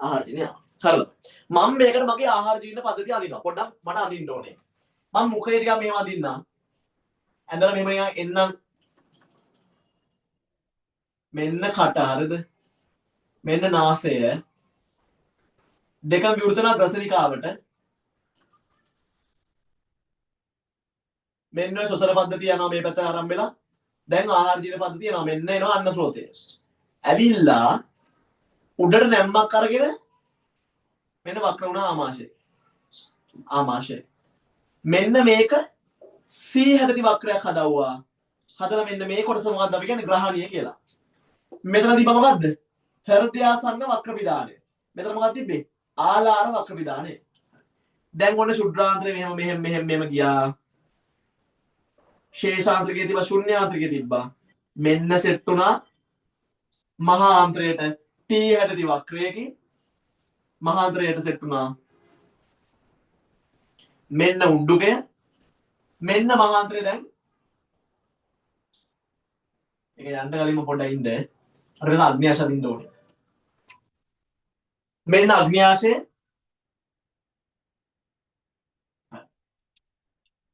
ආහාර ජීර්ණය හරිද? මම මේකට මගේ ආහාර ජීර්ණ පද්ධතිය අඳිනවා. පොඩ්ඩක් මට අඳින්න ඕනේ. මම මුඛය ටිකක් මෙහෙම අඳින්නම්. ඇඳලා මෙහෙම නිකන් එන්නම්. මෙන්න කට හරිද? මෙන්න නාසය. දෙකම විවෘත වෙන ග්‍රසනිකාවට. මෙන්න ශ්වසන පද්ධතිය යනවා මේ පැත්තට ආරම්භ වෙලා. දැන් ආහාර ජීර්ණ පද්ධතිය යනවා. මෙන්න එනවා අන්න ස්රෝතය. ඇවිල්ලා උඩට නැම්මක් අරගෙන මෙන්න වක්‍ර වුණා ආමාශය. ආමාශය. මෙන්න මේක C හැඩති වක්‍රයක් හදවුවා. හදලා මෙන්න මේ කොටස මොකක්ද අපි කියන්නේ ග්‍රහණීය කියලා. මෙතන තිබ්බ මොකද්ද? හෘදයාසන්න වක්‍ර විදානය. මෙතන මොකක්ද තිබ්බේ? ආලාර වක්‍ර විදානය. දැන් ඔන්න ශුද්ධාන්තරේ මෙහෙම ගියා. ශේෂාන්ත්‍රිකයේ තිබ්බා ශුන්‍යාන්ත්‍රිකයේ තිබ්බා. මෙන්න සෙට් වුණා මහා ආන්ත්‍රයට T හැඩති වක්‍රයකින් මහාන්ත්‍රයට සෙට් වුණා. මෙන්න උණ්ඩුකය මෙන්න මහාන්ත්‍රය දැන් ඒක යන්න කලින්ම පොඩ්ඩක් ඉන්න. අර වෙන අග්න්‍යාශය දින්න ඕනේ. මෙන්න අග්න්‍යාශය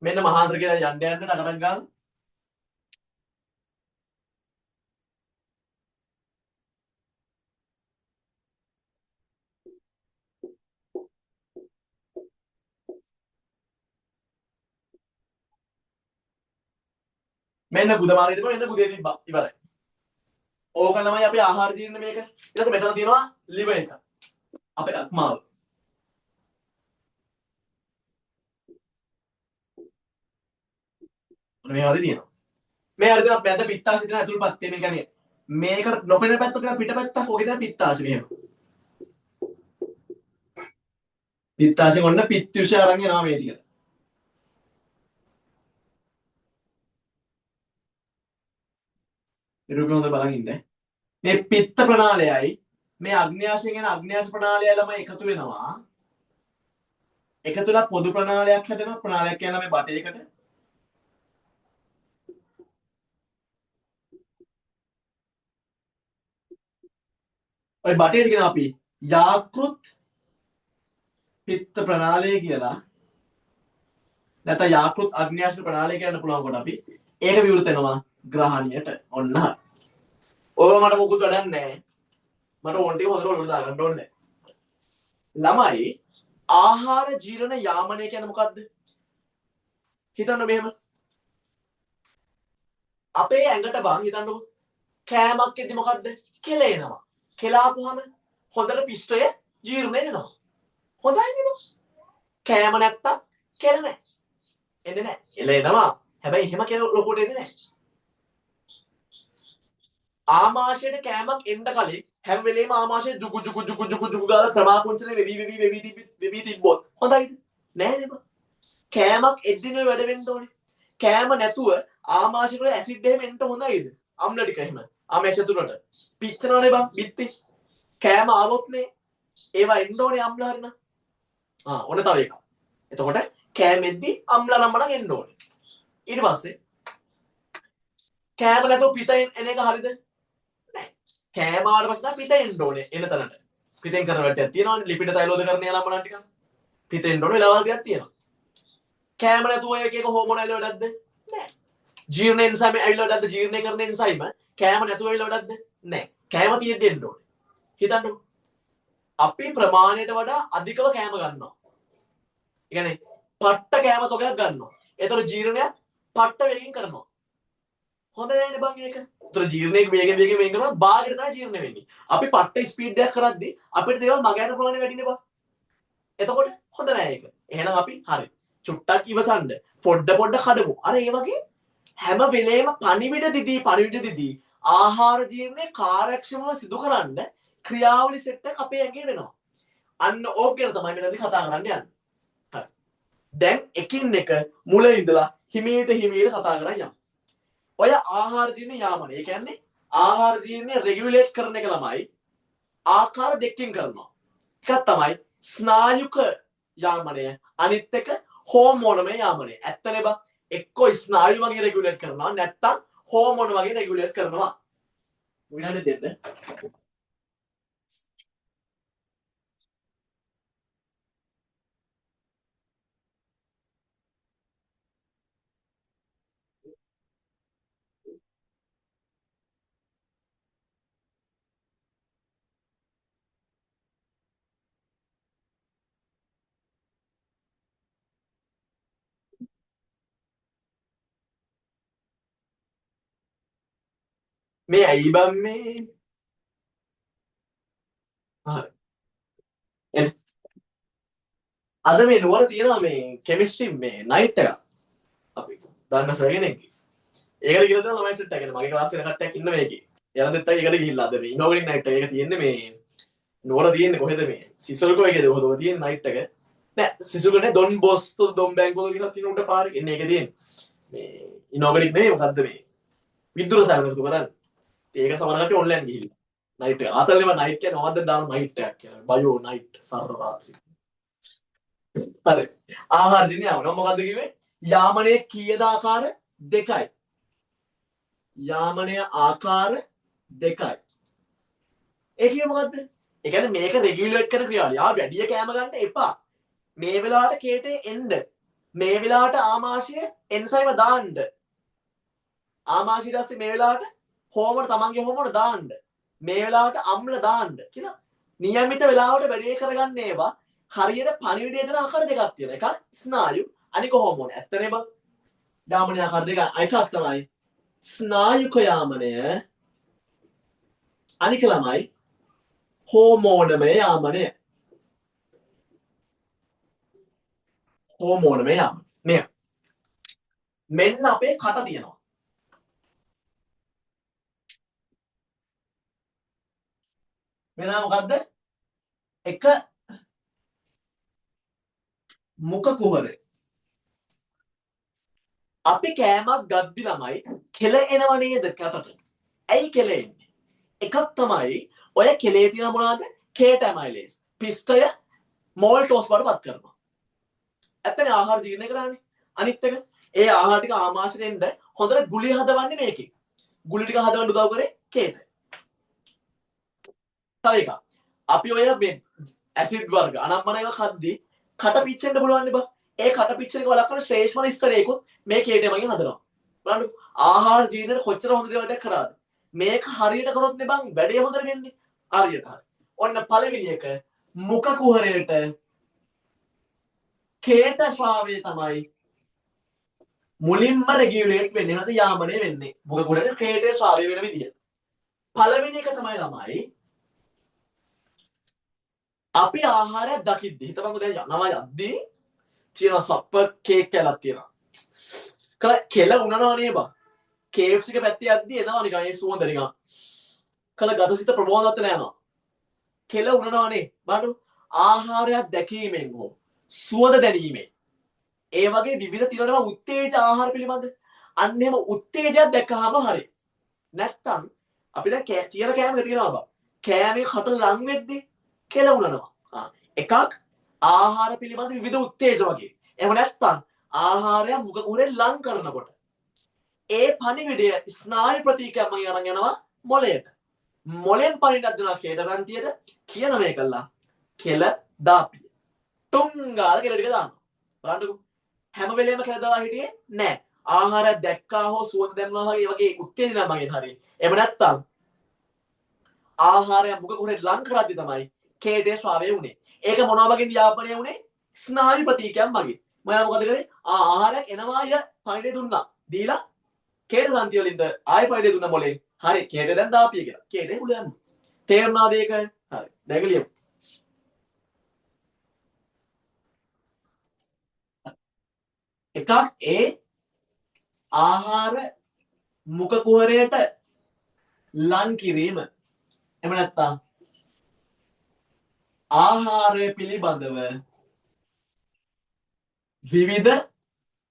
මෙන්න මහාන්ත්‍රය කියලා යන්න නකටක් ගන්න. මෙන්න ගුද මාර්ගය තිබ්බා මෙන්න ගුදේ තිබ්බා ඉවරයි. ඕක තමයි අපේ ආහාර ජීර්ණ මේක. ඊට මෙතන තියෙනවා liver එක. අපේ අක්මාව. මේ හරි තියෙනවා. මේ හරි තියෙනවා මැද පිත්තාශය තියෙන ඇතුළු පැත්තේ මේ කියන්නේ මේක නොපෙනෙන පැත්ත කියලා පිටපැත්ත ඔකේ තියෙන පිත්තාශය මෙහෙම. පිත්තාශය කොන්න පිත්තුෂය අරන් යනවා මේ ටික. නිරූපණය හොඳ බලන් ඉන්න. මේ පිත්ත ප්‍රණාලයයි මේ අග්න්‍යාශයෙන් එන අග්න්‍යාශ ප්‍රණාලයයි ළමයි එකතු වෙනවා. එකතු වෙලා පොදු ප්‍රණාලයක් හැදෙනවා. ප්‍රණාලයක් කියන්නේ මේ බටයකට. ඔය බටේට කියන අපි යාකෘත් පිත්ත ප්‍රණාලය කියලා. නැත්නම් යාකෘත් අග්න්‍යාශ ප්‍රණාලය කියන්න පුළුවන් කොට අපි ඒක විවෘත වෙනවා ග්‍රහණියට. ඔන්න හරි. ඔය මට මොකුත් වැඩක් නැහැ. මට ඕන ටික හොඳට ඔලුවට දාගන්න ඕනේ. ළමයි ආහාර ජීර්ණ යාමනය කියන්නේ මොකද්ද? හිතන්න මෙහෙම. අපේ ඇඟට බං හිතන්නකො කෑමක් එද්දි මොකද්ද? කෙලෙනවා. කෙලාපුවම හොඳට පිෂ්ඨය ජීර්ණය වෙනවා. හොඳයි නේද? කෑම නැත්තම් කෙල නැහැ. එන්නේ නැහැ. එළෙනවා. හැබැයි එහෙම කෙල ලොකුට එන්නේ නැහැ. ආමාශයට කෑමක් එන්න කලින් හැම වෙලේම ආමාශය ජුගු ගාලා ක්‍රමාකුංචලේ වෙවි තිබ්බොත් හොඳයිද? නෑ නේද? කෑමක් එද්දිනේ වැඩ වෙන්න ඕනේ. කෑම නැතුව ආමාශය වල ඇසිඩ් එහෙම එන්න හොඳයිද? අම්ල ටික එහෙම. ආමාශය තුරට පිච්චනවනේ බං බිත්ති. කෑම ආවොත්නේ ඒවා එන්න ඕනේ අම්ල හරින. ඔන්න තව එකක්. එතකොට කෑමෙද්දි අම්ල නම්මනම් එන්න ඕනේ. ඊට පස්සේ කෑම නැතුව පිට එන එක හරිද? කෑම ආවට පස්සේ තමයි පිට එන්න ඕනේ එන තැනට. පිටෙන් කරන වැටයක් තියෙනවානේ ලිපිඩ තෛලෝදකරණය ලම්බන ටික. පිට එන්න ඕනේ වෙලාවල් ටිකක් තියෙනවා. කෑම නැතුව එක එක හෝමෝනල් වැඩක්ද? නැහැ. ජීර්ණ එන්සයිම ඇවිල්ලා වැඩක්ද? ජීර්ණය කරන එන්සයිම කෑම නැතුව ඇවිල්ලා වැඩක්ද? නැහැ. කෑම තියෙද්දි එන්න ඕනේ. හිතන්නකෝ. අපි ප්‍රමාණයට වඩා අධිකව කෑම ගන්නවා. ඒ කියන්නේ පට්ට කෑම තොගයක් ගන්නවා. ඒතර ජීර්ණයත් පට්ට වේගෙන් කරනවා. හොඳ නෑනේ බං ඒක. ඒතර ජීර්ණයේ වේගෙන් වෙන් කරනවා භාගයට තමයි ජීර්ණ වෙන්නේ. අපි පට්ට ස්පීඩ් එකක් කරද්දී අපිට දේවල් මගහැරෙන ප්‍රමාණය වැඩිනේ බං. එතකොට හොඳ නෑ ඒක. එහෙනම් අපි හරි. චුට්ටක් ඉවසන්න. පොඩ කඩමු. අර ඒ වගේ හැම වෙලේම පණිවිඩ දිදී ආහාර ජීර්ණය කාර්යක්ෂමව සිදු කරන්න ක්‍රියාවලි සෙට් එකක් අපේ ඇඟේ වෙනවා. අන්න ඕක ගැන තමයි මෙතනදී කතා කරන්න යන්නේ. හරි. දැන් එකින් එක මුල ඉඳලා හිමීට කතා කරන් යමු. ඔය ආහාර ජීර්ණ යාමන. ඒ කියන්නේ ආහාර ජීර්ණය රෙගියුලේට් කරන එක ළමයි ආකාර දෙකකින් කරනවා. එකක් තමයි ස්නායුක යාමනය, අනිත් එක හෝමෝනමය යාමනය. ඇත්තනේ බං එක්කෝ ස්නායු වගේ රෙගියුලේට් කරනවා නැත්තම් හෝමෝන වගේ රෙගියුලේට් කරනවා. විනාඩි දෙන්න. මේ ඇයි බම් මේ අද මේ නුවර තියෙනවා මේ කෙමිස්ට්‍රි මේ නයිට් එක අපි දන්න සර්ගෙනෙක් ඒකට ගිහලා තමයි ළමයි සෙට් එකකට මගේ ක්ලාස් එකේ කට්ටියක් ඉන්න මේකේ යන දෙට්ටයි ඒකට ගිහිල්ලා අද මේ ඉනෝවෙටිව් නයිට් එක තියෙන්නේ මේ නුවර තියෙන්නේ කොහෙද මේ සිසල්කෝ එකේද කොහොමද තියෙන්නේ නයිට් එක නෑ සිසුකනේ දොන් බොස්තෝ දොන් බැංකුවල කියලා තියෙන උන්ට පාරේ එන්නේ ඒක තියෙන්නේ මේ ඉනෝවෙටිව් නේ මොකද්ද මේ විදුර සායනතු කරන්නේ ඒක සමහර කට්ටිය ඔන්ලයින් ගිහිල්ලා නයිට් එක ආතල්ලේම නයිට් කියන්නේ මොකද්ද දාන නයිට් එකක් කියලා බයෝ නයිට් සර්ව රාත්‍රී හරි ආහාර දිනේ ආවම මොකද්ද කිව්වේ යාමනයේ කීයද ආකාර දෙකයි යාමනය ආකාර දෙකයි ඒ කියේ මොකද්ද ඒ කියන්නේ මේක රෙගියුලේට් කරන ක්‍රියාවලිය. ආ වැඩි කෑම ගන්න එපා. මේ වෙලාවට කේටේ එන්න. මේ වෙලාවට ආමාශය එන්සයිම දාන්න. ආමාශය ඊට පස්සේ මේ වෙලාවට හෝමෝන තමන්ගේ හෝමෝන දාන්න. මේ වෙලාවට අම්ල දාන්න කියලා නියමිත වෙලාවට වැඩේ කරගන්න ඒවා හරියට පණිවිඩය දෙන ආකාර දෙකක් තියෙනවා. එකක් ස්නායු අනික හෝමෝන. ඇත්තටම යාමනය ආකාර දෙක එකක් තමයි ස්නායුක යාමනය අනික ළමයි හෝමෝනමය යාමනය හෝමෝනමය යාමනය මෙය මෙන්න අපේ කට තියෙනවා මෙන්න මොකද්ද එක මුඛ කුහරය අපි කෑමක් ගද්දි ළමයි කෙල එනව නේද කටට ඇයි කෙල එන්නේ එකක් තමයි ඔය කෙලේ තියෙන මොනවද කේටමයිලේස් පිස්ටය මෝල්ටෝස් වලට පත් කරනවා ඇත්තනේ ආහාර ජීර්ණය කරන්නේ අනිත් එක ඒ ආහාර ටික ආමාශයට එන්න හොඳට ගුලිය හදවන්නේ මේකේ ගුලි ටික හදවන්න උදව් කරේ කේට තව එකක් අපි ඔය මේ ඇසිඩ් වර්ග අනම්මන එක කද්දි කට පිච්චෙන්න පුළුවන් නේ බා ඒ කට පිච්චෙන එක වළක්වන ශ්‍රේෂ්ඨම ස්තරයකුත් මේ කේටමයින් හදනවා බලන්න ආහාර ජීර්ණයට කොච්චර හොඳ දේවල්ක් කරාද මේක හරියට කරොත් නේ බං වැඩේ හොඳට වෙන්නේ හරියට හරි ඔන්න පළවෙනි එක මුඛ කුහරයට කේට ශ්‍රාවය තමයි මුලින්ම රෙගියුලේට් වෙන්නේ නැත්නම් යාමනය වෙන්නේ මුඛ කුහරයට කේටේ ශ්‍රාවය වෙන විදිය පළවෙනි එක තමයි ළමයි අපි ආහාරයක් දකිද්දි හිතපන්කෝ දැන් යනවා යද්දි තියෙන සප්ප කේක් කැලක් තියෙනවා කෙල උනනවා නේ බං KFC එක පැත්තේ යද්දි එනවා නිකන් ඒ සුවඳ නිකන් කල ගතසිත ප්‍රබෝධවත් යනවා කෙල උනනවානේ බලන්න ආහාරයක් දැකීමෙන් හෝ සුවඳ දැනීමෙන් ඒ වගේ විවිධ තිරනවා උත්තේජ ආහාර පිළිබඳ අන්න එහෙම උත්තේජයක් දැක්කහම හරි නැත්තම් අපි දැන් තියෙන කෑමක තියෙනවා බා කෑමේ කට ලං වෙද්දි කෙල උනනවා එකක් ආහාර පිළිබඳ විවිධ උත්තේජ වගේ එහෙම නැත්තම් ආහාරය මුඛ කුහරේ ලං කරනකොට ඒ පණිවිඩය ස්නායු ප්‍රතික්‍රියාවක් මම අරන් යනවා මොළයට මොලෙන් පණින්නක් දෙනවා කේටරන්තියට කියන මේ කළා කෙල දාපිය තුංගාල කෙල ටික දානවා බලන්නකෝ හැම වෙලේම කෙල දාලා හිටියේ නෑ ආහාරයක් දැක්කා හෝ සුවඳ දැනුණා වගේ උත්තේජනයක් මගෙන් හරි එහෙම නැත්තම් ආහාරය මුඛ කුහරේ ලං කරද්දි තමයි කේටේ ස්වභාවය උනේ ඒක මොනවා වගේ ව්‍යාපනය උනේ ස්නායු ප්‍රතික්‍රියාවක් මගින් මම මොකද කරේ ආහාරයක් එනවා අය පණිවිඩය දුන්නා දීලා කේටරන්ති වලින්ද ආයෙ පණිවිඩය දුන්නා මොලෙන් හරි කේට දැන් දාපිය කියලා කේටේ උල යන්න තේරුණාද ඒක හරි දැන් ලියමු එකක් ඒ ආහාර මුඛ කුහරයට ලං කිරීම එහෙම නැත්නම් ආහාරය පිළිබඳව විවිධ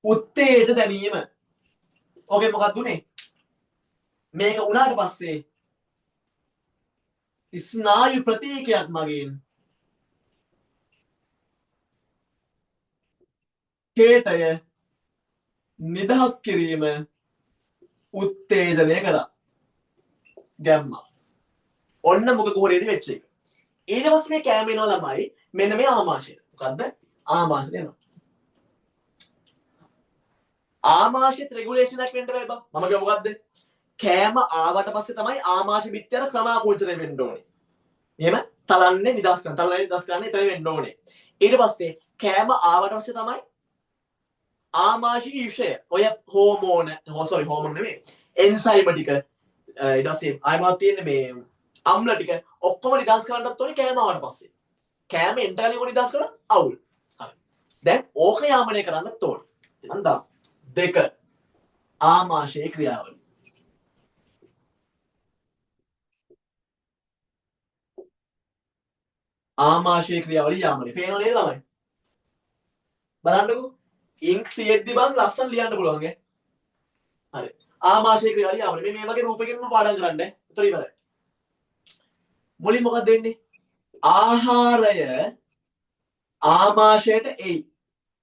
උත්තේජ දැනීම ඔකේ මොකක්ද උනේ මේක උනාට පස්සේ ස්නායු ප්‍රතික්‍රියාවක් මගින් කේටය නිදහස් කිරීම උත්තේජනය කරා ගැම්මා ඔන්න මුඛ කුහරයේදී වෙච්ච එක ඊට පස්සේ මේ කෑම එනවා ළමයි මෙන්න මේ ආමාශය මොකද්ද ආමාශය එනවා ආමාශයත් රෙගුලේෂන් එකක් වෙන්න බෑ බං මම කිව්ව මොකද්ද කෑම ආවට පස්සේ තමයි ආමාශය පිටියර ක්‍රමාකෝචරය වෙන්න ඕනේ. එහෙම තලන්නේ නිදහස් කරන. තලන්නේ නිදහස් කරන්නේ එතන වෙන්න ඕනේ. ඊට පස්සේ කෑම ආවට පස්සේ තමයි ආමාශය විෂය. ඔය හෝමෝන, හෝමෝන නෙමෙයි. එන්සයිම ටික ඊට පස්සේ ආයෙමත් තියෙන්නේ මේ අම්ල ටික ඔක්කොම නිදහස් කරන්නත් ඕනේ කෑම ආවට පස්සේ. කෑම එන්ටර්ලි කො නිදහස් කරලා අවුල්. හරි. දැන් ඕක යාමනය කරන්නත් ඕනේ. එහෙනම් දා 2 ආමාශයේ ක්‍රියාවලිය. ආමාශයේ ක්‍රියාවලිය යාමනය. පේනව නේද ළමයි? බලන්නකෝ. ඉන්ක් තියෙද්දි බං ලස්සන ලියන්න පුළුවන් ඈ. හරි. ආමාශයේ ක්‍රියාවලිය යාමනය. මේ වගේ රූපකින්ම පාඩම් කරන්න. උතර ඉවරයි. මුලින් මොකක්ද වෙන්නේ? ආහාරය ආමාශයට එයි.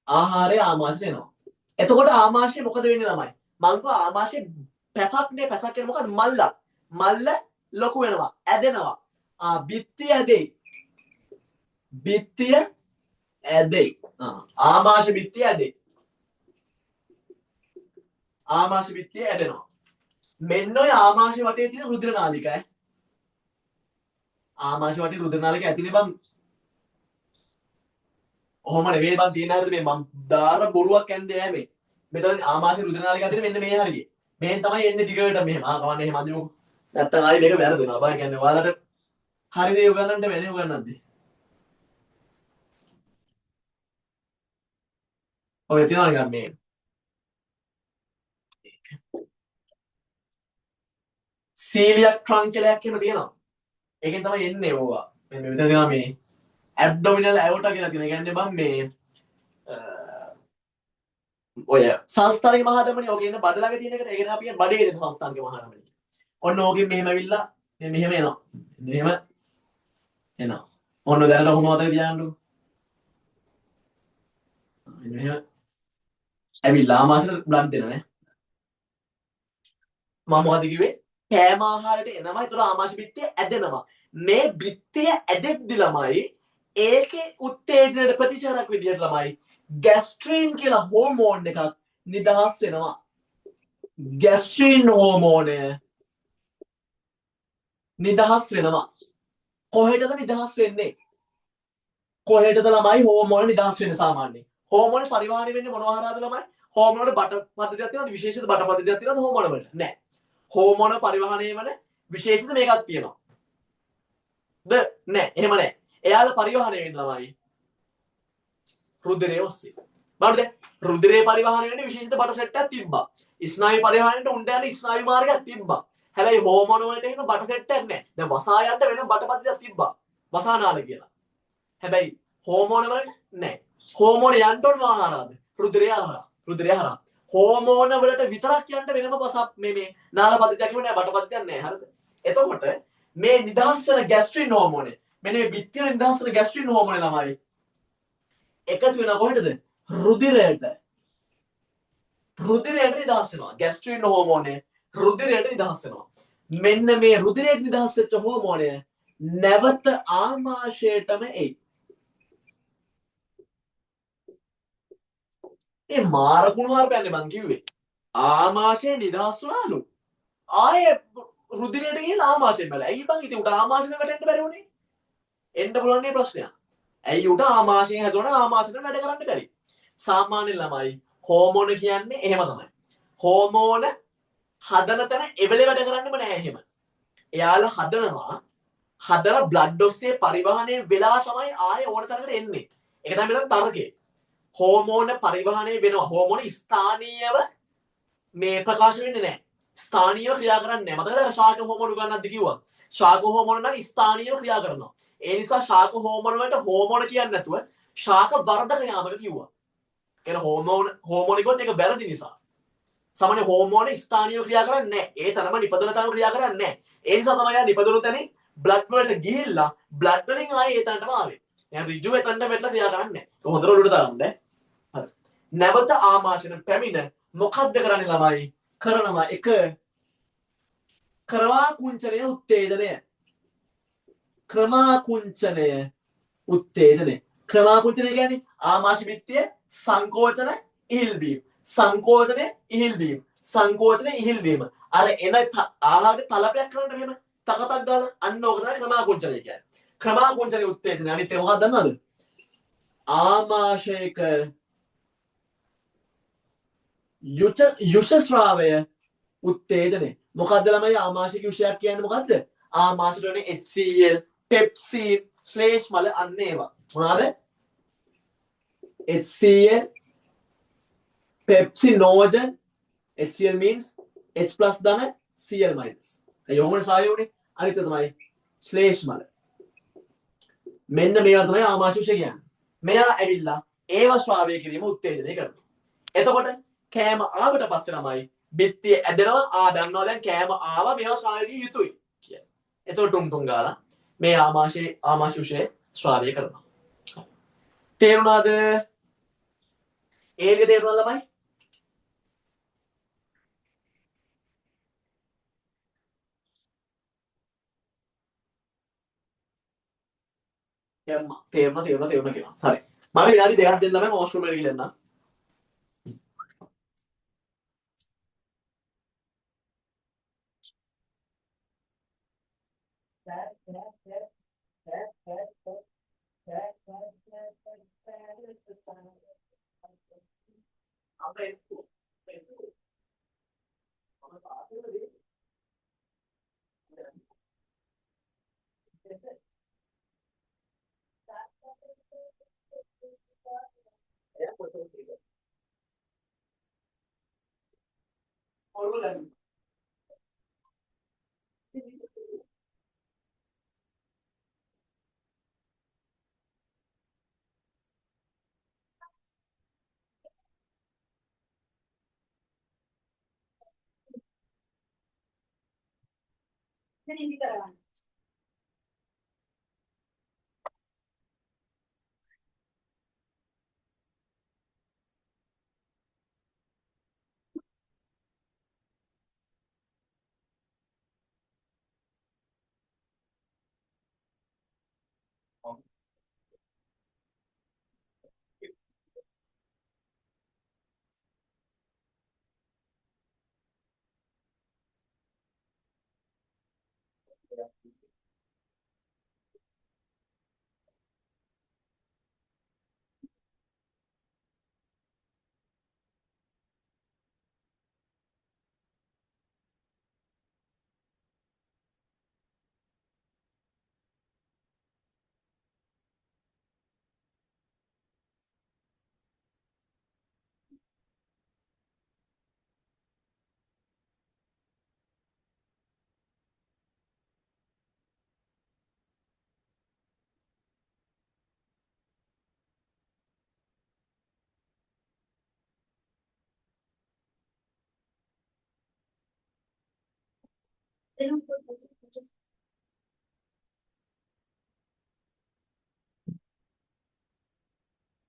ආහාරය ආමාශයට එනවා. එතකොට ආමාශය මොකද වෙන්නේ ළමයි? මං කිව්වා ආමාශය පැසක්නේ පැසක් කියන්නේ මොකද්ද? මල්ල. මල්ල ලොකු වෙනවා, ඇදෙනවා. බිත්තිය ඇදෙයි. බිත්තිය ඇදෙයි. ආමාශය බිත්තිය ඇදෙයි. ආමාශය බිත්තිය ඇදෙනවා. මෙන්න ඔය ආමාශය වටේ තියෙන රුධිර නාලික ඈ. ආමාශය වටේ රුධිර නාලික ඇතිනේ බං. ඔහොම නෙවෙයි බං තියෙන හරිද මේ මම දාර බොරුවක් ඇන්දේ ඈ මේ. මෙතන ආමාශය රුධිර නාලික ඇතිනේ මෙන්න මේ හරිය. මෙහෙන් තමයි එන්නේ දිගට මෙහෙම. කවන්නේ එහෙම අඳිමු. නැත්තම් ආයි මේක වැරදෙනවා. බං කියන්නේ ඔයාලට හරි දේ උගන්නන්න බැහැ නේ උගන්නද්දි. ඔය තියෙනවා නිකන් මේ සීලියක් ට්‍රංකලයක් එහෙම තියෙනවා. ඒකෙන් තමයි එන්නේ ඕවා. මෙන්න මෙතන තියෙනවා මේ ඇබ්ඩොමිනල් ඇයෝටා කියලා තියෙන. ඒ කියන්නේ බං මේ ඔය සංස්ථානික මහාධමනි ඔක ඉන්න බඩ ළඟ තියෙන එකට ඒ කියන්නේ අපි කියන්නේ බඩේ තියෙන සංස්ථානික මහාධමනි. ඔන්න ඕකෙන් මෙහෙම ඇවිල්ලා මෙහෙම එනවා. මෙහෙම එනවා. ඔන්න දැනට ඔහොම මතක තියාගන්නකො. මෙහෙම ඇවිල්ලා ආමාශයට බ්ලඩ් දෙනවා නේ. මම මොකද කිව්වේ? කෑම ආහාරයට එනවා. ඒතර ආමාශය බිත්තිය ඇදෙනවා. මේ බිත්තිය ඇදෙද්දි ළමයි ඒකේ උත්තේජනයට ප්‍රතිචාරක විදිහට ළමයි ගැස්ට්‍රීන් කියලා හෝමෝන් එකක් නිදහස් වෙනවා. ගැස්ට්‍රීන් හෝමෝනය නිදහස් වෙනවා. කොහෙටද නිදහස් වෙන්නේ? කොහෙටද ළමයි හෝමෝන නිදහස් වෙන්නේ සාමාන්‍යයෙන්? හෝමෝන පරිවාහනය වෙන්නේ මොනවා හරහාද ළමයි? හෝමෝන වල බට පද්ධතියක් තියෙනවද? විශේෂිත බට පද්ධතියක් තියෙනවද හෝමෝන වලට? නැහැ. හෝමෝන පරිවාහනය වෙන විශේෂිත මේකක් තියෙනවා. ද නැහැ. එහෙම නැහැ. එයාලා පරිවාහනය වෙන්නේ ළමයි රුධිරය ඔස්සේ. බලන්න දැන් රුධිරේ පරිවාහනය වෙන්නේ විශේෂිත බට සෙට් එකක් තිබ්බා. ස්නායු පරිවාහනයට උණ්ඩ යන ස්නායු මාර්ගයක් තිබ්බා. හැබැයි හෝමෝන වලට එහෙම බට සෙට් එකක් නැහැ. දැන් වසා යන්න වෙන බට පද්ධතියක් තිබ්බා. වසානාල කියලා. හැබැයි හෝමෝන වලට නැහැ. හෝමෝන යන්න ඕන ආහාරාද? රුධිරය හරහා. රුධිරය හරහා. හෝමෝන වලට විතරක් යන්න වෙනම වසක් මේ නාල පද්ධතියක් කිව්ව නෑ බට පද්ධතියක් නෑ. හරිද? එතකොට මේ නිදහස් වෙන ගැස්ට්‍රින් හෝමෝන මෙන්න මේ බිත්තිය නිදහස් වෙන ගැස්ට්‍රින් හෝමෝන ළමයි එකතු වෙන කොහෙටද? රුධිරයට. රුධිරයට නිදහස් වෙනවා. ගැස්ට්‍රින් හෝමෝනය රුධිරයට නිදහස් වෙනවා. මෙන්න මේ රුධිරයට නිදහස් වෙච්ච හෝමෝනය නැවත ආමාශයටම එයි. ඒ මාර කුණුහරුපයන්නේ මං කිව්වේ. ආමාශය නිදහස් වුණාලු. ආයේ රුධිරයට ගිහින් ආමාශයෙන් බැල. ඇයි බං ඉතින් උට ආමාශයෙන් වැටෙන්න බැරි වුණේ? එන්න පුළුවන් නේ ප්‍රශ්නයක්. ඇයි උට ආමාශයෙන් හැදුවන ආමාශයෙන් වැඩ කරන්න බැරි? සාමාන්‍ය ළමයි හෝමෝන කියන්නේ එහෙම තමයි. හෝමෝන හදන තැන එවලේ වැඩ කරන්නෙම නැහැ එහෙම. එයාලා හදනවා හදලා බ්ලඩ් ඔස්සේ පරිවහනය වෙලා තමයි ආයේ ඕන තැනකට එන්නේ. ඒක තමයි මෙතන තර්කය. හෝමෝන පරිවහනය වෙනවා. හෝමෝන ස්ථානීයව මේ ප්‍රකාශ වෙන්නේ නැහැ. ස්ථානීයව ක්‍රියා කරන්නේ නැහැ. මතකද අර ශාක හෝමෝන උගන්නද්දි කිව්වා. ශාක හෝමෝන නම් ස්ථානීයව ක්‍රියා කරනවා. ඒ නිසා ශාක හෝමෝන වලට හෝමෝන කියන්නේ නැතුව ශාක වර්ධක යාමක කිව්වා. කියන හෝමෝන කිව්වොත් ඒක වැරදි නිසා. සාමාන්‍ය හෝමෝන ස්ථානීයව ක්‍රියා කරන්නේ නැහැ. ඒ තරම නිපදවන තරම ක්‍රියා කරන්නේ නැහැ. ඒ නිසා තමයි යා නිපදවන තැනින් බ්ලඩ් වලට ගිහිල්ලා බ්ලඩ් වලින් ආයේ ඒ තැනටම ආවේ. දැන් ඍජුව එතනට වැටලා ක්‍රියා කරන්නේ නැහැ. ඒක හොඳට ඔළුවට දාගන්න. හරි. නැවත ආමාශයෙන් පැමිණ මොකද්ද කරන්නේ ළමයි? කරනවා එක ක්‍රමාකුංචනය උත්තේජනය. ක්‍රමාකුංචනය උත්තේජනය. ක්‍රමාකුංචනය කියන්නේ ආමාශය බිත්තිය සංකෝචන ඉහිල්වීම. සංකෝචනය ඉහිල්වීම. සංකෝචනය ඉහිල්වීම. අර එන ආහාරේ තලපයක් කරන්න මෙහෙම තකතක් ගාලා අන්න ඕක තමයි ක්‍රමාකුංචනය කියන්නේ. ක්‍රමාකුංචනය උත්තේජනය අනිත් එක මොකක්ද දන්නවද? ආමාශයක යුෂ ස්‍රාවය උත්තේජනය. මොකද්ද ළමයි ආමාශික විෂයක් කියන්නේ මොකද්ද? ආමාශයට වෙන්නේ HCl, පෙප්සින්, ශ්ලේෂ් මල අන්න ඒවා. මොනවාද? HCl, pepsinogen. HCl means H plus ධන Cl minus. ඒ යොමුනේ සාය උනේ. අනිත් තමයි ශ්ලේෂ් මල. මෙන්න මේවා තමයි ආමාශය විෂය කියන්නේ. මෙයා ඇවිල්ලා ඒව ශ්‍රාවය කිරීම උත්තේජනය කරනවා. එතකොට කෑම ආවට පස්සේ ළමයි බිත්තිය ඇදෙනවා. දන්නවා දැන් කෑම ආවා මේවා ශ්‍රාවය කිය යුතුයි කියලා. එතකොට ටුම් ටුම් ගාලා මේ ආමාශය විෂය ශ්‍රාවය කරනවා. තේරුණාද? ඒක තේරුණා ළමයි? තේරුණා කියනවා. හරි. මම විනාඩි දෙකක් දෙන්න ළමයි වොෂ්රූම් එකට ගිහින් එන්න.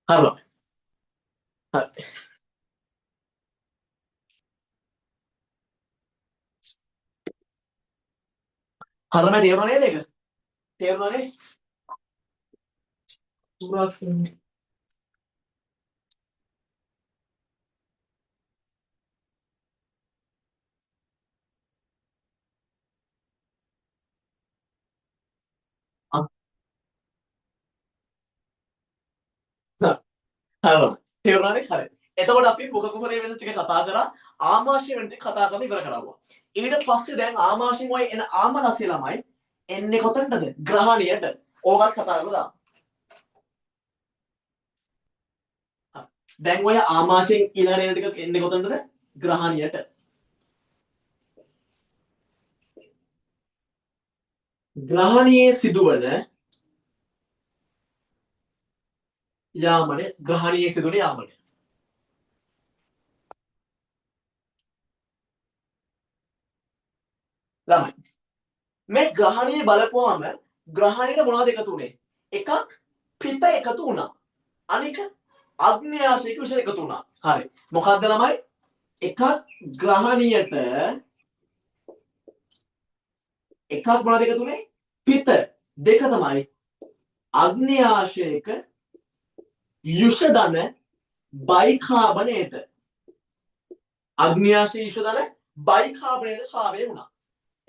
හරි. හරි. හරිම තේරුණා නේද ඒක? තේරුණා නේ? තුරක් හරි. තේරුණානේ? හරි. එතකොට අපි මුඛ කුහරය වෙන ටික කතා කරා. ආමාශය වෙන ටික කතා කරලා ඉවර කරනවා. ඊට පස්සේ දැන් ආමාශයෙන් වයි එන ආමරසය ළමයි එන්නේ කොතනටද? ග්‍රහණියට. ඕකත් කතා කරලා දාමු. දැන් ඔය ආමාශයෙන් ඊළඟ එන ටික එන්නේ කොතනටද? ග්‍රහණියට. ග්‍රහණියේ සිදුවන යාමනේ ග්‍රහණියේ සිදුවන යාමනේ. ළමයි මේ ග්‍රහණයේ බලපුවාම ග්‍රහණයට මොනවද එකතු වුනේ? එකක් පිත එකතු වුණා. අනික අග්න්‍යාශයක විෂය එකතු වුණා. හරි. මොකද්ද ළමයි? එකක් ග්‍රහණියට එකක් මොනවද එකතු වුනේ? පිත. දෙක තමයි අග්න්‍යාශයක යුෂධන බයිකාබනේට. අග්න්‍යාශයේ යුෂධන බයිකාබනේට ස්වභාවය වුණා.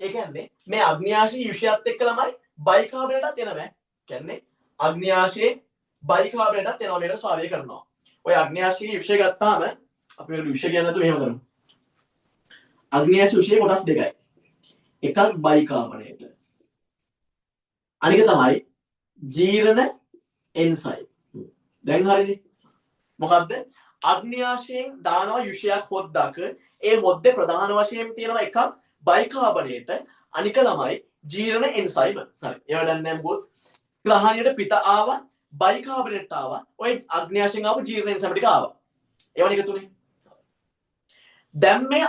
ඒ කියන්නේ මේ අග්න්‍යාශී යුෂයත් එක්ක ළමයි බයිකාබනේටත් එනවා. කියන්නේ අග්න්‍යාශයේ බයිකාබනේටත් එනවා මේකට ස්වභාවය කරනවා. ඔය අග්න්‍යාශී යුෂය ගත්තාම අපි මේකට යුෂය කියන්නේ නැතුව එහෙම කරමු. අග්න්‍යාශී යුෂයේ කොටස් දෙකයි. එකක් බයිකාබනේට. අනික තමයි ජීර්ණ එන්සයිම්. දැන් හරිනේ. මොකද්ද? අග්න්‍යාශයෙන් දානවා යුෂයක් හොද්දක. ඒ හොද්දේ ප්‍රධාන වශයෙන් තියෙනවා එකක් බයිකාබනේට, අනික ළමයි ජීර්ණ එන්සයිම. හරි. ඒවා දැන් නම් ගොත් ග්‍රහණයට පිට ආවා, බයිකාබනේට් ආවා. ඔය අග්න්‍යාශයෙන් ආපු ජීර්ණ එන්සයිම ටික ආවා. ඒවා ටික තුනේ. දැන් මේ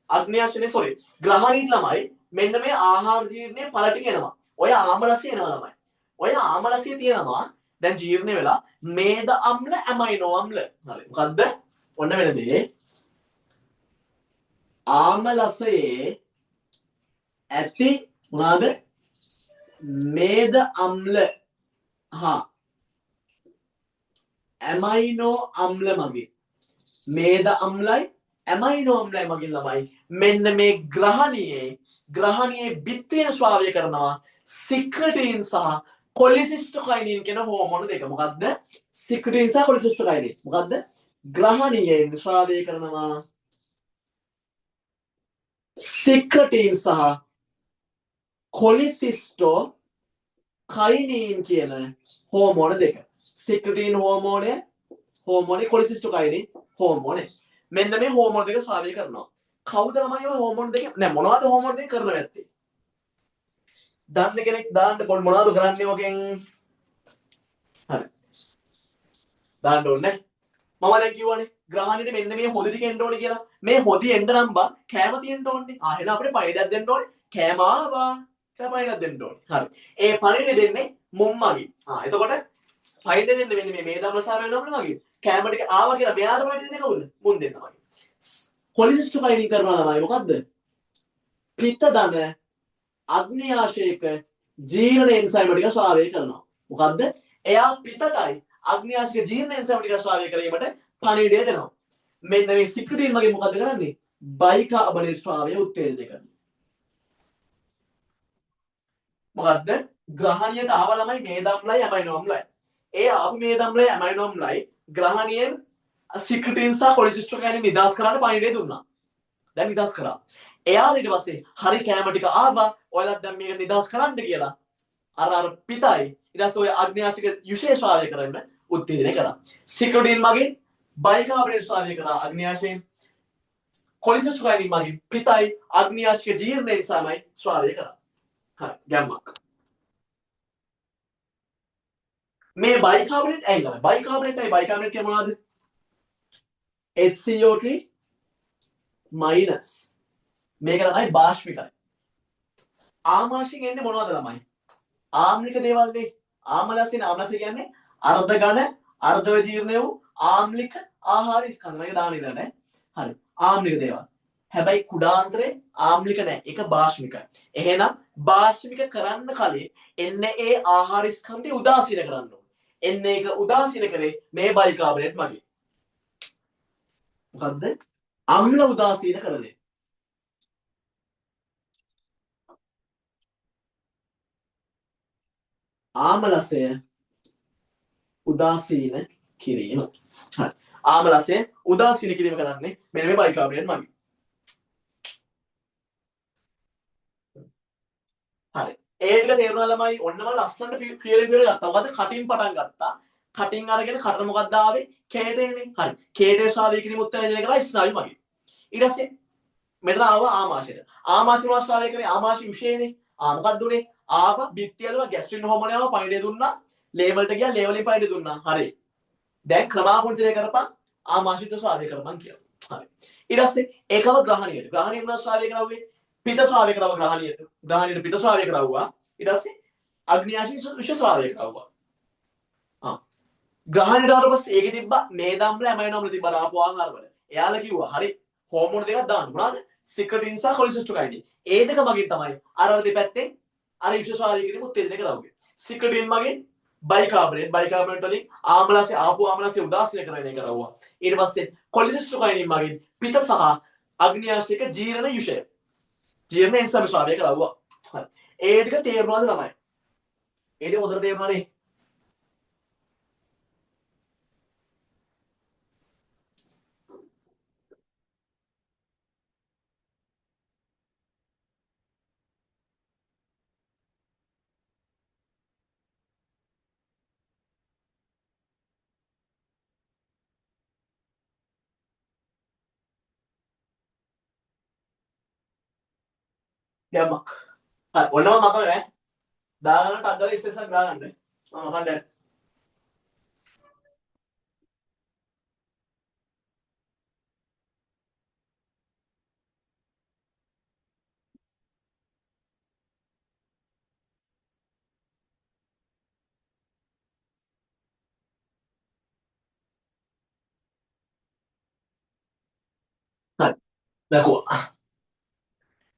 අග්න්‍යාශනේ ග්‍රහණීට ළමයි මෙන්න මේ ආහාර ජීර්ණයේ පළ ටික එනවා. ඔය ආමලසිය එනවා ළමයි. ඔය ආමලසිය තියෙනවා දැන් ජීර්ණ වෙලා මේද අම්ල ඇමයිනෝ අම්ල. හරි. මොකද්ද? ඔන්න වෙන දේ. ආමලසයේ ඇති මොනවාද? මේද අම්ල හා ඇමයිනෝ අම්ල මගින්. මේද අම්ලයි ඇමයිනෝ අම්ලයි මගින් ළමයි මෙන්න මේ ග්‍රහණයේ බිත්තිය ස්වාවය කරනවා සික්‍රටින් සහ කොලිසිස්ටෝකයිනින් කියන හෝමෝන දෙක. මොකද්ද? සික්‍රටින් සහ කොලිසිස්ටෝකයිනින්. මොකද්ද? ග්‍රහණයෙන් ස්වාවය කරනවා සික්‍රටින් සහ කොලිසිස්ටෝකයිනින් කියන හෝමෝන දෙක. සික්‍රටින් හෝමෝනේ කොලිසිස්ටෝකයිනින් හෝමෝනේ. මෙන්න මේ හෝමෝන දෙක ස්වාවය කරනවා. කවුද ළමයි ඔය හෝමෝන දෙක? නෑ මොනවද හෝමෝන දෙක කරන්න නැත්තේ? දන්න කෙනෙක් දාන්න මොනවද කරන්නේ ඔකෙන්? හරි. දාන්න ඕනේ. මම දැන් කිව්වනේ ග්‍රහණයට මෙන්න මේ හොදි ටික එන්න ඕනේ කියලා. මේ හොදි එන්න නම් බා කෑම තියෙන්න ඕනේ. එහෙනම් අපිට පණිඩක් දෙන්න ඕනේ. කෑම ආවා. පණිඩක් දෙන්න ඕනේ. හරි. ඒ පණිඩ දෙන්නේ මුම්මගේ. එතකොට පණිඩ දෙන්නේ මෙන්න මේ දම්ලසාර වෙනවම මගේ. කෑම ටික ආවා කියලා මෙයාට පණිඩ දෙන්නේ කවුද? මුන් දෙන්නවා. කොලිසිස්ටෝකයිනින් කරනවා ළමයි මොකද්ද? පිත්ත දන අග්න්‍යාශයක ජීර්ණ එන්සයිම ටික ස්වාවය කරනවා. මොකද්ද? එයා පිටටයි අග්න්‍යාශික ජීර්ණ එන්සයිම ටික ස්වාවය කිරීමට පණිවිඩය දෙනවා. මෙන්න මේ සික්‍රටින් මගේ මොකද්ද කරන්නේ? බයිකාබනේට් ස්වාවය උත්තේජනය කරනවා. මොකද්ද? ග්‍රහණියට ආව ළමයි මේදම්ලයි ඇමයිනෝ අම්ලයි. ඒ ආපු මේදම්ලයි ඇමයිනෝ අම්ලයි ග්‍රහණියෙන් සික්‍රටින් සහ කොලිසිස්ටෝකයිනින් නිදාස් කරන්න පණිවිඩය දුන්නා. දැන් නිදාස් කරා. එයාලා ඊට පස්සේ හරි කෑම ටික ආවා. ඔයාලත් දැන් මේක නිදාස් කරන්න කියලා අර පිටයි ඊට පස්සේ ඔය අග්න්‍යාසික යුෂේ ස්වාවය කරන්න උත්තේජනය කරා. සික්‍රටින් මගේ බයිකාබනේට් ස්වාවය කරා අග්න්‍යාශයෙන්. කොලිසිස්ටෝකයිනින් මගේ පිටයි අග්න්‍යාසික ජීර්ණ එන්සයිමයි ස්වාවය කරා. හරි ගැම්මක්. මේ බයිකාබනේට් ඇයිලා බයිකාබනේට් කියන්නේ මොනවද? HCO3 minus. මේක තමයි බාෂ්මිකයි. ආමාශයෙන් එන්නේ මොනවද ළමයි? ආම්ලික දේවල්නේ. ආමලසින කියන්නේ අර්ධ ඝන අර්ධව ජීර්ණ වූ ආම්ලික ආහාර ස්කන්ධ. මේක දාන්න ඉඳලා නෑ. හරි. ආම්ලික දේවල්. හැබැයි කුඩාන්තරේ ආම්ලික නෑ. ඒක බාෂ්මිකයි. එහෙනම් බාෂ්මික කරන්න කලින් එන්නේ ඒ ආහාර ස්කන්ධය උදාසීන කරන්න ඕනේ. එන්නේ ඒක උදාසීන කරේ මේ බයිකාබනේට් මගේ. මොකද්ද? අම්ල උදාසීන කරන්නේ. ආමලසය උදාසීන කිරීම. හරි. ආමලසය උදාසීන කිරීම කරන්නේ මෙන්න මේ බයිකාබනේට් මගේ. හරි. ඒක තේරුණා ළමයි. ඔන්න මම ලස්සනට පියරෙන් පියර ගත්තා. මොකද කටින් පටන් ගත්තා. කටින් අරගෙන කටට මොකක්ද ආවේ? කේඩේනේ. හරි. කේඩේ ස්වාවය කිරීම උත්තේජනය කරලා ස්නායු මගේ. ඊට පස්සේ මෙතන ආවා ආමාශයට. ආමාශය මොනවද ස්වාවය කරේ? ආමාශය විශේෂනේ. මොකක්ද උනේ? ආව බිත්තිය දුනා ගැස්ට්‍රින් හෝමෝන යව පණිඩේ දුන්නා. ලේවලට ගියා ලේවලින් පණිඩේ දුන්නා. හරි. දැන් ක්‍රමාකුංචනය කරපන් ආමාශිත ස්වාවය කරපන් කියලා. හරි. ඊට පස්සේ ඒකව ග්‍රහණියට. ග්‍රහණිය මොනවද ස්වාවය කරවුවේ? පිත ස්වාවය කරව ග්‍රහණියට. ග්‍රහණියට පිත ස්වාවය කරවුවා. ඊට පස්සේ අග්න්‍යාශික විෂ ස්වාවය කරවුවා. ග්‍රහණයට ආවට පස්සේ ඒකේ තිබ්බා මේදම්ල ඇමයිනෝම්ල තිබ්බා ආපු ආහාරවල. එයාලා කිව්වා හරි හෝමෝන දෙකක් දාන්න. මොනවාද? සික්‍රටින් සහ කොලිසිස්ටෝකයිනින්. ඒ දෙක මගින් තමයි අර දෙපැත්තෙන් අර විෂ ස්වාවය කිරීම උත්තේජනය කරවුවේ. සික්‍රටින් මගින් බයිකාබනේට් වලින් ආම්ලසය ආපු ආම්ලසය උදාසීන කරන එක කරවුවා. ඊට පස්සේ කොලිසිස්ටෝකයිනින් මගින් පිත සහ අග්න්‍යාශික ජීර්ණ යුෂය ජීර්ණ එන්සයිම ස්වාවය කරවුවා. හරි. ඒ ටික තේරුණාද ළමයි? ඒ ටික හොඳට තේරුණානේ. ගැම්මක්. හරි ඔන්නම මම නෑ. දාගන්න ටග්ගල ඉස්සෙල්ලා දාගන්න. මම කන්නේ. හරි. දැකුවා.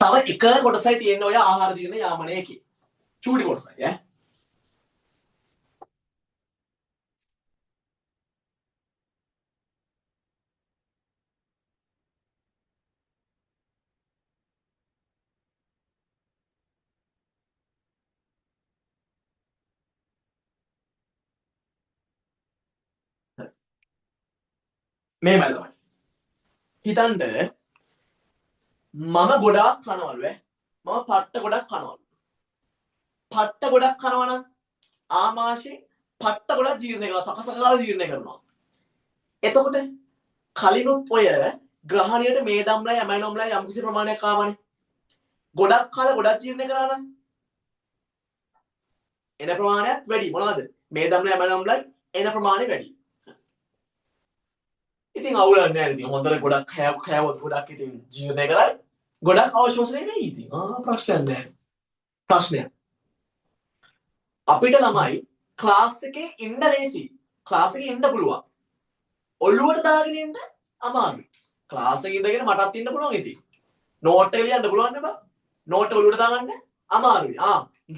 තව එක කොටසයි තියෙන්නේ ඔය ආහාර ජීර්ණ යාමනයේ එකේ. චූටි කොටසයි ඈ. මේමයි තමයි. හිතන්න මම ගොඩාක් කනවලු ඈ. මම පට්ට ගොඩක් කනවලු. පට්ට ගොඩක් කනවා නම් ආමාශයෙන් පට්ට ගොඩක් ජීර්ණය කරනවා. සකසකාල ජීර්ණය කරනවා. එතකොට කලිනුත් ඔය ග්‍රහණයට මේ දම්ලයි ඇමයිනොම්ලයි යම්කිසි ප්‍රමාණයක් ආවනේ. ගොඩක් කාල ගොඩක් ජීර්ණය කරා නම් එන ප්‍රමාණයක් වැඩි. මොනවද? මේ දම්ලයි ඇමයිනොම්ලයි එන ප්‍රමාණය වැඩි. ඉතින් අවුලක් නැහැ ඉතින් හොඳට ගොඩක් කෑවොත් ගොඩක් ඉතින් ජීර්ණය කරයි. ගොඩක් අවශෝෂණය වෙයි ඉතින්. ප්‍රශ්නයක් නැහැ. ප්‍රශ්නයක්. අපිට ළමයි ක්ලාස් එකේ ඉන්න ලේසි. ක්ලාස් එකේ ඉන්න පුළුවන්. ඔළුවට දාගෙන ඉන්න අමාරුයි. ක්ලාස් එකේ ඉඳගෙන මටත් ඉන්න පුළුවන් ඉතින්. නෝට් එක ලියන්න පුළුවන් නේ බා. නෝට් එක ඔළුවට දාගන්න අමාරුයි.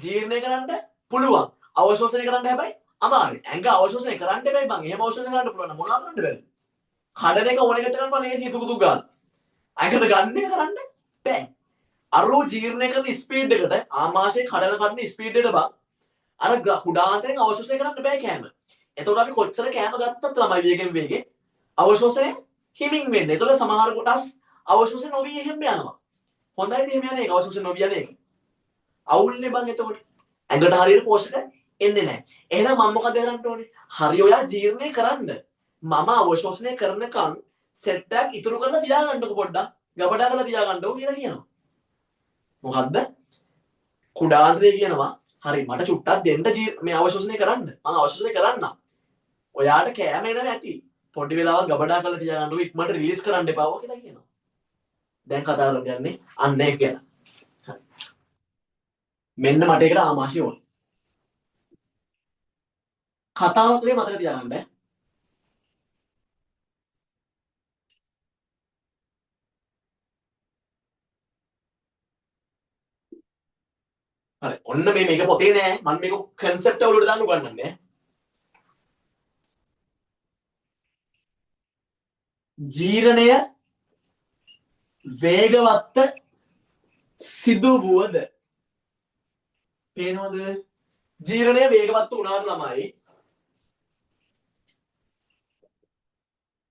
ජීර්ණය කරන්න පුළුවන්. අවශෝෂණය කරන්න හැබැයි අමාරුයි. ඇඟ අවශෝෂණය කරන්න හැබැයි බං එහෙම අවශෝෂණය කරන්න පුළුවන් නම් මොනවද කරන්න බැරි? කඩන එක ඕන එකට කරන්න ලේසි සුකුතු ගන්න. ඇඟට ගන්න එක කරන්න බෑ. අරෝ ජීර්ණය කරන ස්පීඩ් එකට ආමාශයේ කඩන ස්පීඩ් එකට බං අර කුඩාන්තයෙන් අවශෝෂණය කරන්න බෑ කෑම. එතකොට අපි කොච්චර කෑම ගත්තත් ළමයි වේගෙන් අවශෝෂණය හිමින් වෙන්නේ. එතකොට සමහර කොටස් අවශෝෂණය නොවි එහෙම යනවා. හොඳයි එහෙම යන එක අවශෝෂණය නොවි යන එක. අවුල්නේ බං එතකොට. ඇඟට හරියට පෝෂක එන්නේ නැහැ. එහෙනම් මම මොකද කරන්න ඕනේ? හරි ඔයා ජීර්ණය කරන්න. මම අවශෝෂණය කරනකන් සෙට් එකක් ඉතුරු කරලා තියාගන්නකො පොඩ්ඩක්. ගබඩා කරලා තියාගන්නකො කියලා කියනවා. මොකද්ද? කුඩාන්තරේ කියනවා හරි මට චුට්ටක් දෙන්න මේ අවශෝෂණය කරන්න. මම අවශෝෂණය කරන්න. ඔයාට කෑම එනවා ඇති. පොඩි වෙලාවක් ගබඩා කරලා තියාගන්නකො ඉක්මනට රිලීස් කරන්න එපාව කියලා කියනවා. දැන් කතා කරන්නේ අන්න ඒක ගැන. මෙන්න මට ඒකට ආමාශය ඕනේ. කතාවක් මේ මතක තියාගන්න. හරි ඔන්න මේක පොතේ නෑ මම මේක කන්සෙප්ට් වලට දාන්න උගන්වන්නේ. ජීර්ණය වේගවත් සිදු වුවද පේනවද? ජීර්ණය වේගවත් වුණාට ළමයි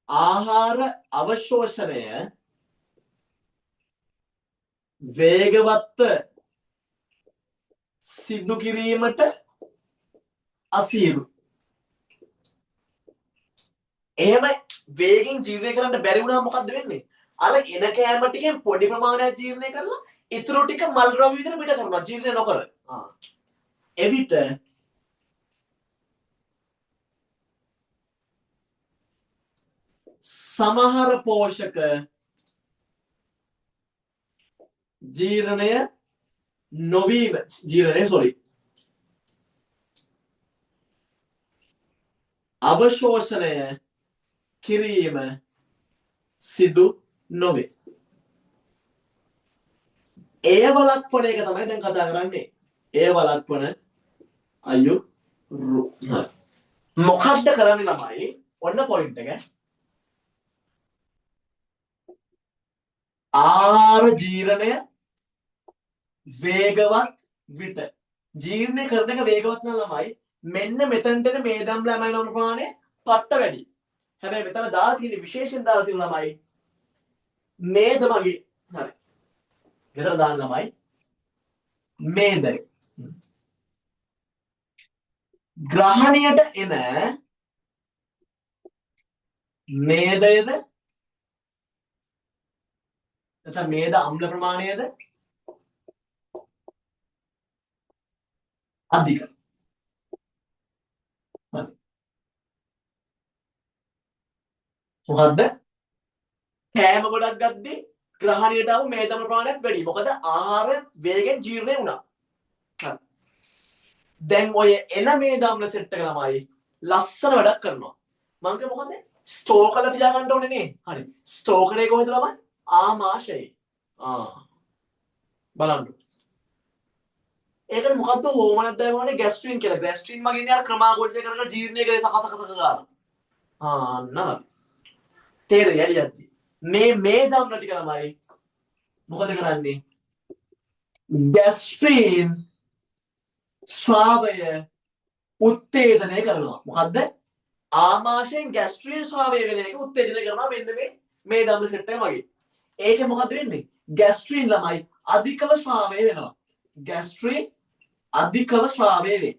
ආහාර අවශෝෂණය වේගවත් සිදු කිරීමට අසීරු. එහෙම වේගෙන් ජීර්ණය කරන්න බැරි වුණාම මොකද්ද වෙන්නේ? අර එන කෑම ටිකෙන් පොඩි ප්‍රමාණයක් ජීර්ණය කරලා ඉතුරු ටික මල් ද්‍රව්‍ය විදිහට පිට කරනවා ජීර්ණය නොකර. එවිට සමහර පෝෂක ජීර්ණය නොවීම අවශෝෂණය කිරීම සිදු නොවේ. එය වළක්වන එක තමයි දැන් කතා කරන්නේ. එය වළක්වන අයුරු. මොකක්ද කරන්නේ ළමයි? ඔන්න පොයින්ට් එක. ආහාර ජීර්ණය වේගවත් විට ජීර්ණය කරන එක වේගවත් නම් ළමයි මෙන්න මෙතනට මේ දම් ළමයි නම ප්‍රමාණය පට්ට වැඩි. හැබැයි මෙතන දාලා තියෙන විශේෂයෙන් දාලා තියෙන ළමයි මේද මගේ හරි. මෙතන දාන ළමයි මේද ග්‍රහණයට එන මේදයද නැත්නම් මේද අම්ල ප්‍රමාණයද අධික. මොකද්ද? කෑම ගොඩක් ගද්දී ග්‍රහණයට ආව මේදම ප්‍රමාණයක් වැඩි. මොකද ආහාර වේගෙන් ජීර්ණය වුණා. හරි. දැන් ඔය එන මේදම්ල සෙට් එක ළමයි ලස්සන වැඩක් කරනවා. මං කිය මොකද? ස්ටෝර් කරලා තියාගන්න ඕනේ නේ. හරි. ස්ටෝර් කරේ කොහෙද ළමයි? ආමාශයේ. බලන්න. ඒකට මොකද්ද හෝමනක් දාගන්නේ ගැස්ට්‍රින් කියලා. ගැස්ට්‍රින් මගින් යාර ක්‍රමාකෝචනය කරන ජීර්ණය කරේ සකසක ගාන. අන්න. තේරෙයි යද්දි. මේ දම්න ටික ළමයි මොකද කරන්නේ? ගැස්ට්‍රින් ශ්‍රාවය උත්තේජනය කරනවා. මොකද්ද? ආමාශයෙන් ගැස්ට්‍රින් ශ්‍රාවය වෙන එක උත්තේජනය කරනවා මෙන්න මේ දම්න සෙට් එක මගින්. ඒකේ මොකද වෙන්නේ? ගැස්ට්‍රින් ළමයි අධිකව ශ්‍රාවය වෙනවා. ගැස්ට්‍රින් අධිකව ශ්‍රාවය වේ.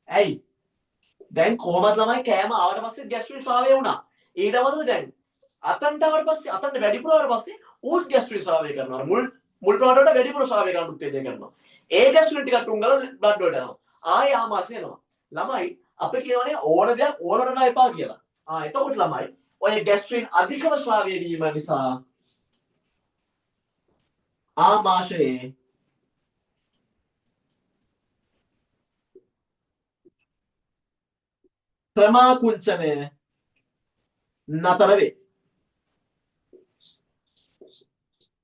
ඇයි? දැන් කොහොමද ළමයි කෑම ආවට පස්සේ ගැස්ට්‍රින් ශ්‍රාවය වුණා. ඊට පස්සේ දැන් අතන්ට ආවට පස්සේ අතන්ට වැඩිපුර ආවට පස්සේ ඌත් ගැස්ට්‍රින් ශ්‍රාවය කරනවා. මුල් ප්‍රමාණයට වඩා වැඩිපුර ශ්‍රාවය කරන්න උත්තේජනය කරනවා. ඒ ගැස්ට්‍රින් ටිකක් තුන් ගාලා බ්ලඩ් වලට යනවා. ආයෙ ආමාශය එනවා. ළමයි අපි කියනවානේ ඕන දෙයක් ඕනට නා එපා කියලා. එතකොට ළමයි ඔය ගැස්ට්‍රින් අධිකව ශ්‍රාවය වීම නිසා ආමාශයේ ක්‍රමාකුංචනය නතර වේ.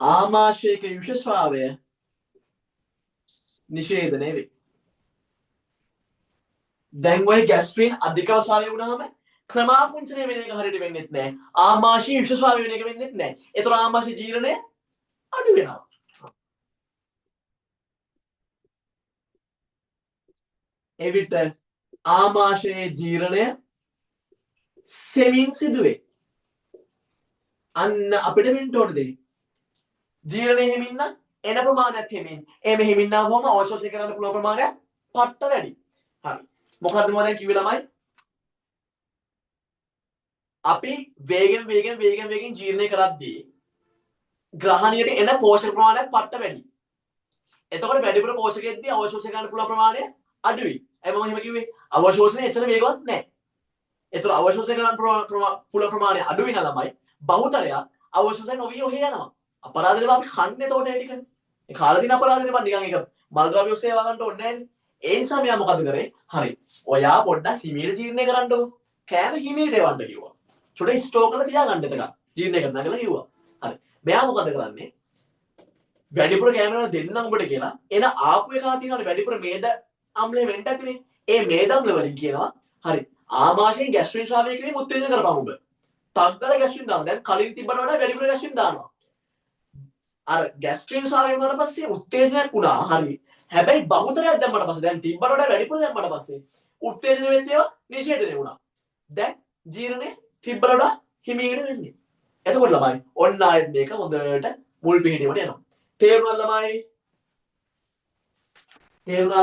ආමාශයක යුෂ ශ්‍රාවය නිෂේධනය වේ. දැන් ඔය ගැස්ට්‍රින් අධිකව ශ්‍රාවය වුණාම ක්‍රමාකුංචනය වෙන එක හරියට වෙන්නෙත් නැහැ. ආමාශය යුෂ ශ්‍රාවය වෙන එක වෙන්නෙත් නැහැ. ඒතර ආමාශය ජීර්ණය අඩු වෙනවා. එවිට ආමාශයේ ජීර්ණය සෙමින් සිදුවේ. අන්න අපිට වෙන්න ඕන දේ. ජීර්ණය හිමින් නම් එන ප්‍රමාණයත් හිමින්. එමෙ හිමින් නාවම අවශෝෂණය කරන්න පුළුවන් ප්‍රමාණය පට්ට වැඩි. හරි. මොකද්ද මම දැන් කිව්වේ ළමයි? අපි වේගෙන් ජීර්ණය කරද්දී ග්‍රහණයට එන පෝෂක ප්‍රමාණයත් පට්ට වැඩි. එතකොට වැඩිපුර පෝෂකෙද්දී අවශෝෂණය කරන්න පුළුවන් ප්‍රමාණය අඩුයි. ඇයි මම එහෙම කිව්වේ? අවශෝෂණය එච්චර වේගවත් නැහැ. ඒතර අවශෝෂණය කරන්න පුළුවන් ප්‍රමාණය අඩු වෙන ළමයි බහුතරයක් අවශෝෂණය නොවි ඔහේ යනවා. අපරාධ දේවල් අපි කන්නේ එතකොට ඒ ටික. ඒ කාලා දින අපරාධ දේවල් නිකන් ඒක මල්ද්‍රව්‍ය ඔස්සේ ඒවා ගන්න ඕනේ නැහැ. ඒ නිසා මෙයා මොකද කරේ? හරි. ඔයා පොඩ්ඩක් හිමීට ජීර්ණය කරන්නකො. කෑම හිමීට එවන්න කිව්වා. චුටි ස්ටෝර් කරලා තියාගන්න එතක. ජීර්ණය කරන්න කියලා කිව්වා. හරි. මෙයා මොකද කරන්නේ? වැඩිපුර කෑම වල දෙන්නම් ඔබට කියලා එන ආපු එක තියෙනවනේ වැඩිපුර මේද අම්ලේ වෙන්න ඇතිනේ. ඒ මේද අම්ල වලින් කියනවා හරි ආමාශයෙන් ගැස්ට්‍රින් ශ්‍රාවය කිරීම උත්තේජන කරපම් ඔබ. ටග්ගල ගැස්ට්‍රින් දානවා. දැන් කලින් තිබ්බට වඩා වැඩිපුර ගැස්ට්‍රින් දානවා. අර ගැස්ට්‍රින් ශ්‍රාවය වුණාට පස්සේ උත්තේජනයක් වුණා. හරි. හැබැයි බහුතරයක් දැම්මට පස්සේ දැන් තිබ්බට වඩා වැඩිපුර දැම්මට පස්සේ උත්තේජන වෙච්ච ඒවා නිෂේධනය වුණා. දැන් ජීර්ණය තිබ්බට වඩා හිමීට වෙන්නේ. එතකොට ළමයි ඔන්න ආයෙත් මේක හොඳට මුල් පිහිටීමට එනවා. තේරුණාද ළමයි? තේරුණා